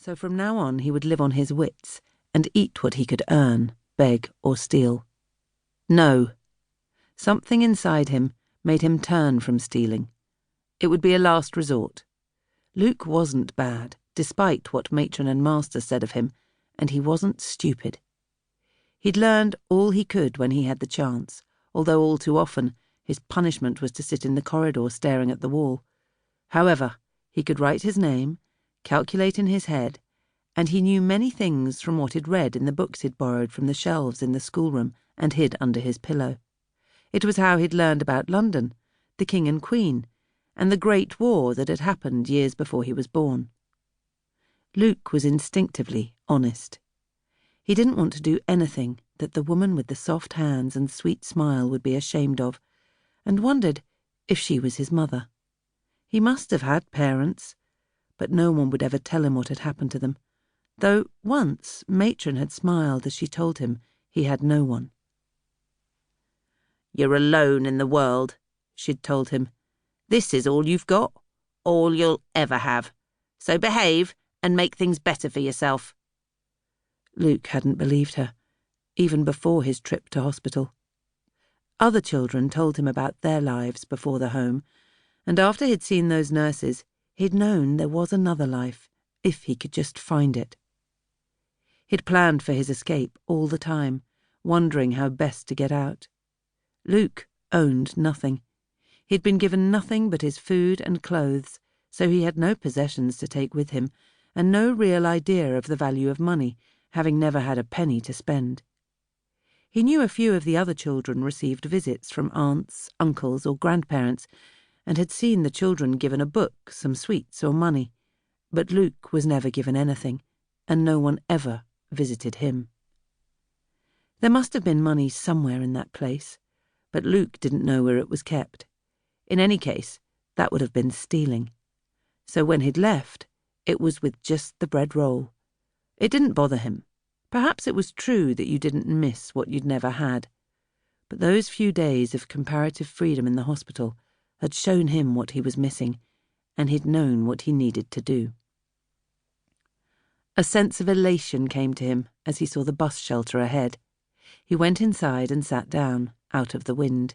So from now on he would live on his wits and eat what he could earn, beg or steal. No. Something inside him made him turn from stealing. It would be a last resort. Luke wasn't bad, despite what matron and master said of him, and he wasn't stupid. He'd learned all he could when he had the chance, although all too often his punishment was to sit in the corridor staring at the wall. However, he could write his name, calculate in his head, and he knew many things from what he'd read in the books he'd borrowed from the shelves in the schoolroom and hid under his pillow. It was how he'd learned about London, the King and Queen, and the Great War that had happened years before he was born. Luke was instinctively honest. He didn't want to do anything that the woman with the soft hands and sweet smile would be ashamed of, and wondered if she was his mother. He must have had parents, but no one would ever tell him what had happened to them, though once matron had smiled as she told him he had no one. "You're alone in the world," she'd told him. "This is all you've got, all you'll ever have. So behave and make things better for yourself." Luke hadn't believed her, even before his trip to hospital. Other children told him about their lives before the home, and after he'd seen those nurses, he'd known there was another life, if he could just find it. He'd planned for his escape all the time, wondering how best to get out. Luke owned nothing. He'd been given nothing but his food and clothes, so he had no possessions to take with him, and no real idea of the value of money, having never had a penny to spend. He knew a few of the other children received visits from aunts, uncles, or grandparents, and had seen the children given a book, some sweets, or money. But Luke was never given anything, and no one ever visited him. There must have been money somewhere in that place, but Luke didn't know where it was kept. In any case, that would have been stealing. So when he'd left, it was with just the bread roll. It didn't bother him. Perhaps it was true that you didn't miss what you'd never had. But those few days of comparative freedom in the hospital had shown him what he was missing, and he'd known what he needed to do. A sense of elation came to him as he saw the bus shelter ahead. He went inside and sat down, out of the wind.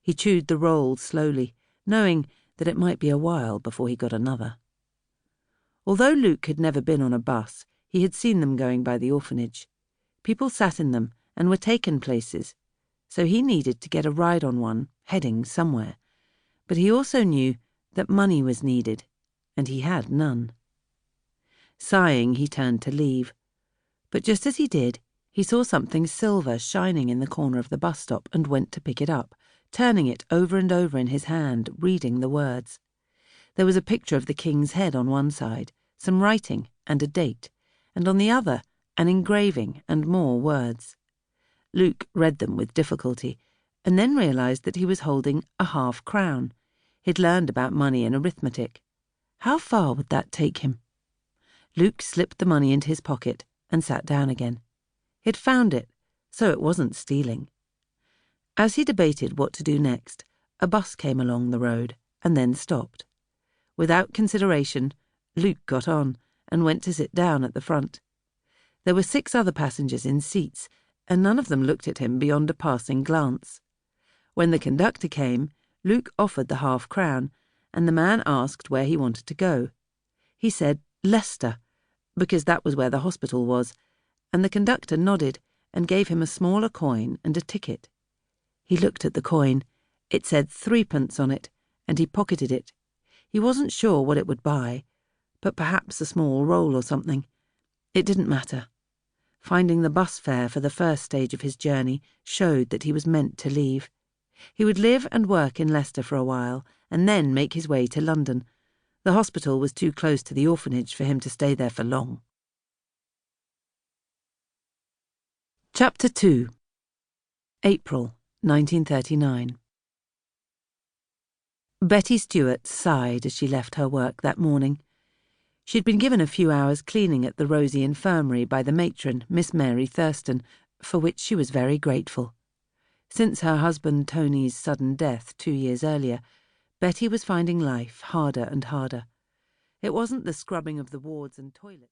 He chewed the roll slowly, knowing that it might be a while before he got another. Although Luke had never been on a bus, he had seen them going by the orphanage. People sat in them and were taken places, so he needed to get a ride on one, heading somewhere. But he also knew that money was needed, and he had none. Sighing, he turned to leave. But just as he did, he saw something silver shining in the corner of the bus stop and went to pick it up, turning it over and over in his hand, reading the words. There was a picture of the king's head on one side, some writing and a date, and on the other an engraving and more words. Luke read them with difficulty, and then realised that he was holding a half-crown. He'd learned about money in arithmetic. How far would that take him? Luke slipped the money into his pocket and sat down again. He'd found it, so it wasn't stealing. As he debated what to do next, a bus came along the road and then stopped. Without consideration, Luke got on and went to sit down at the front. There were 6 other passengers in seats, and none of them looked at him beyond a passing glance. When the conductor came, Luke offered the half-crown, and the man asked where he wanted to go. He said Leicester, because that was where the hospital was, and the conductor nodded and gave him a smaller coin and a ticket. He looked at the coin. It said 3p on it, and he pocketed it. He wasn't sure what it would buy, but perhaps a small roll or something. It didn't matter. Finding the bus fare for the first stage of his journey showed that he was meant to leave. He would live and work in Leicester for a while, and then make his way to London. The hospital was too close to the orphanage for him to stay there for long. Chapter 2. April 1939. Betty Stewart sighed as she left her work that morning. She'd been given a few hours cleaning at the Rosie Infirmary by the matron, Miss Mary Thurston, for which she was very grateful. Since her husband Tony's sudden death 2 years earlier, Betty was finding life harder and harder. It wasn't the scrubbing of the wards and toilets.